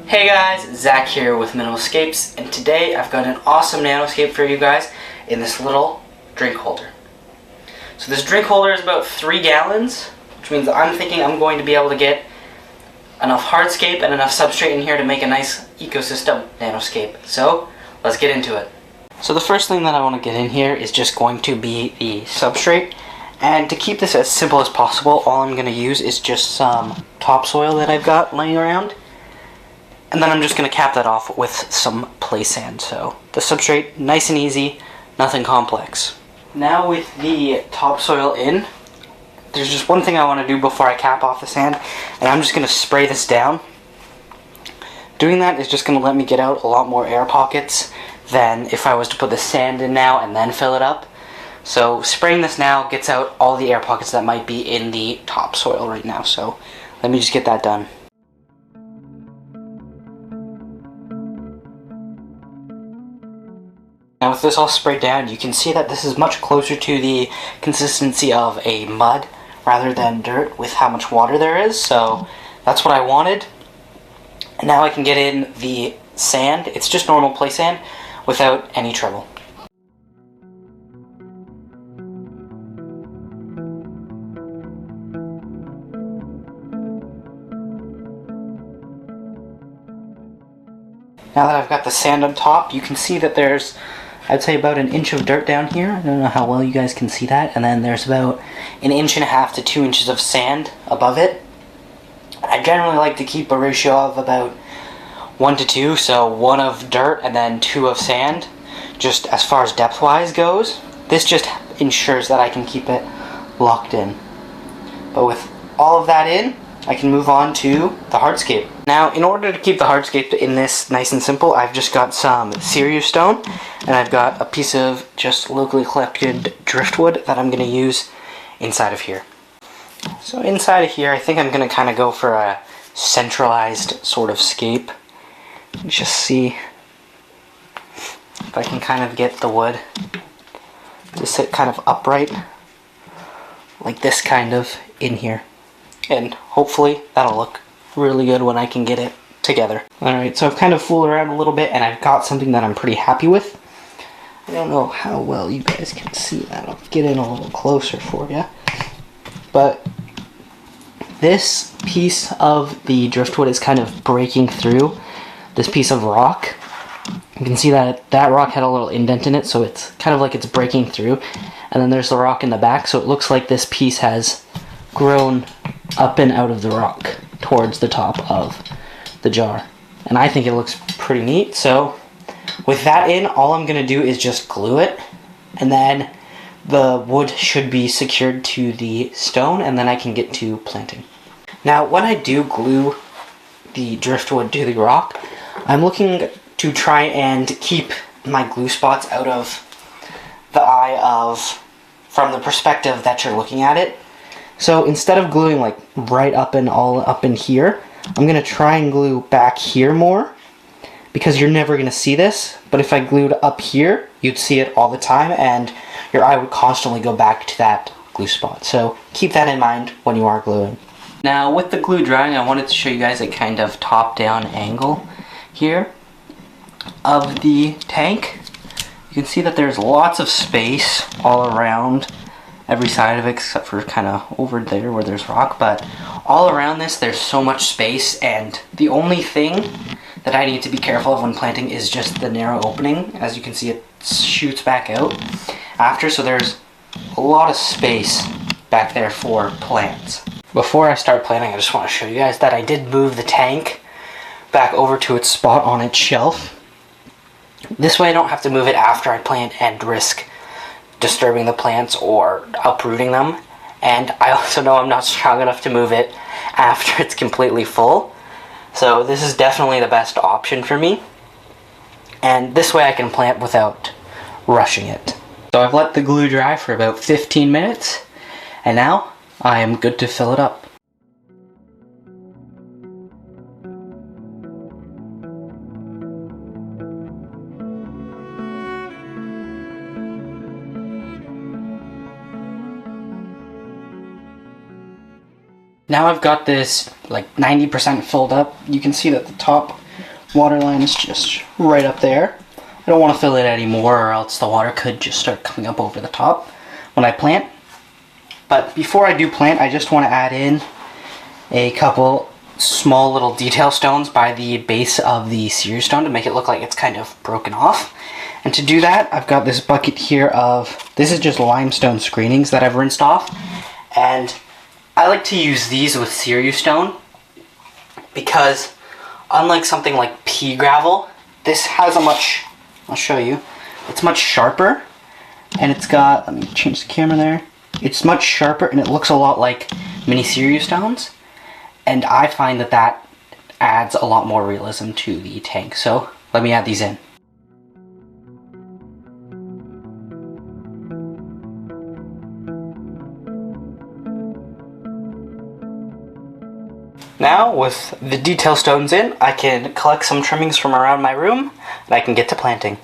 Hey guys, Zach here with Minimalscapes, and today I've got an awesome nanoscape for you guys in this little drink holder. So this drink holder is about 3 gallons, which means I'm thinking I'm going to be able to get enough hardscape and enough substrate in here to make a nice ecosystem nanoscape. So let's get into it. So the first thing that I want to get in here is just going to be the substrate. And to keep this as simple as possible, all I'm going to use is just some topsoil that I've got laying around. And then I'm just going to cap that off with some play sand. So the substrate, nice and easy, nothing complex. Now with the topsoil in, there's just one thing I want to do before I cap off the sand, and I'm just going to spray this down. Doing that is just going to let me get out a lot more air pockets than if I was to put the sand in now and then fill it up. So spraying this now gets out all the air pockets that might be in the topsoil right now. So let me just get that done. Now with this all sprayed down, you can see that this is much closer to the consistency of a mud rather than dirt with how much water there is. So that's what I wanted. And now I can get in the sand. It's just normal play sand without any trouble. Now that I've got the sand on top, you can see that there's, I'd say, about an inch of dirt down here. I don't know how well you guys can see that. And then there's about 1.5 to 2 inches of sand above it. I generally like to keep a ratio of about 1 to 2, so 1 of dirt and then 2 of sand, just as far as depth-wise goes. This just ensures that I can keep it locked in. But with all of that in, I can move on to the hardscape. Now, in order to keep the hardscape in this nice and simple, I've just got some cereal stone, and I've got a piece of just locally collected driftwood that I'm going to use inside of here. So inside of here, I think I'm going to kind of go for a centralized sort of scape. Just see if I can kind of get the wood to sit kind of upright, like this kind of in here. And hopefully that'll look really good when I can get it together. Alright, so I've kind of fooled around a little bit and I've got something that I'm pretty happy with. I don't know how well you guys can see that. I'll get in a little closer for you. But this piece of the driftwood is kind of breaking through this piece of rock. You can see that that rock had a little indent in it, so it's kind of like it's breaking through. And then there's the rock in the back, so it looks like this piece has grown up and out of the rock towards the top of the jar. And I think it looks pretty neat. So with that in, all I'm going to do is just glue it, and then the wood should be secured to the stone, and then I can get to planting. Now when I do glue the driftwood to the rock, I'm looking to try and keep my glue spots out of the eye of, from the perspective that you're looking at it. So instead of gluing like right up and all up in here, I'm going to try and glue back here more, because you're never going to see this. But if I glued up here, you'd see it all the time and your eye would constantly go back to that glue spot. So keep that in mind when you are gluing. Now with the glue drying, I wanted to show you guys a kind of top-down angle here of the tank. You can see that there's lots of space all around every side of it, except for kind of over there where there's rock. But all around this, there's so much space, and the only thing that I need to be careful of when planting is just the narrow opening. As you can see, it shoots back out after, so there's a lot of space back there for plants. Before I start planting, I just want to show you guys that I did move the tank back over to its spot on its shelf. This way I don't have to move it after I plant and risk disturbing the plants or uprooting them. And I also know I'm not strong enough to move it after it's completely full. So this is definitely the best option for me. And this way I can plant without rushing it. So I've let the glue dry for about 15 minutes. And now I am good to fill it up. Now I've got this like 90% filled up. You can see that the top water line is just right up there. I don't want to fill it anymore, or else the water could just start coming up over the top when I plant. But before I do plant, I just want to add in a couple small little detail stones by the base of the series stone to make it look like it's kind of broken off. And to do that, I've got this bucket here of, this is just limestone screenings that I've rinsed off. And I like to use these with series stone because unlike something like pea gravel, this has a much, I'll show you, it's much sharper. And it's got, let me change the camera there. It's much sharper and it looks a lot like mini series stones. And I find that that adds a lot more realism to the tank. So let me add these in. Now, with the detail stones in, I can collect some trimmings from around my room and I can get to planting.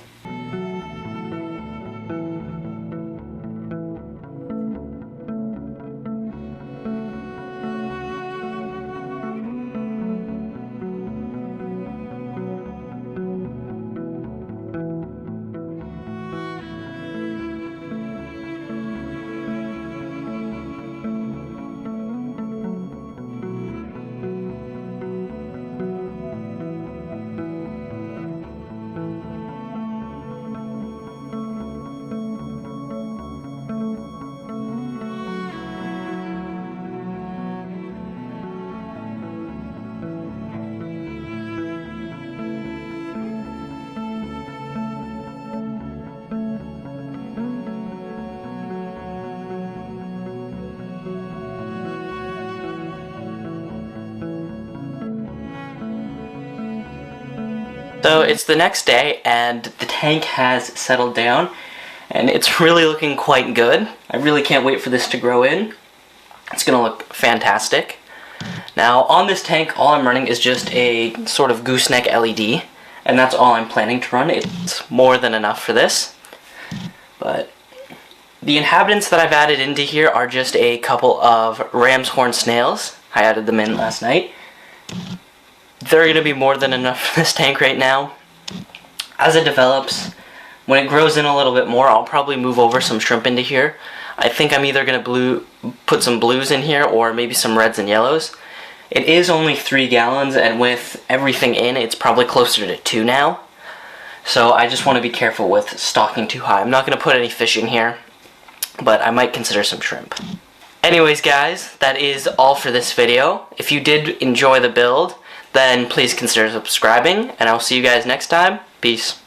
So it's the next day and the tank has settled down and it's really looking quite good. I really can't wait for this to grow in. It's gonna look fantastic. Now on this tank, all I'm running is just a sort of gooseneck LED, and that's all I'm planning to run. It's more than enough for this. But the inhabitants that I've added into here are just a couple of ram's horn snails. I added them in last night. They're going to be more than enough for this tank right now. As it develops, when it grows in a little bit more, I'll probably move over some shrimp into here. I think I'm either going to put some blues in here or maybe some reds and yellows. It is only 3 gallons, and with everything in, it's probably closer to 2 now. So I just want to be careful with stocking too high. I'm not going to put any fish in here, but I might consider some shrimp. Anyways guys, that is all for this video. If you did enjoy the build, then please consider subscribing, and I'll see you guys next time. Peace.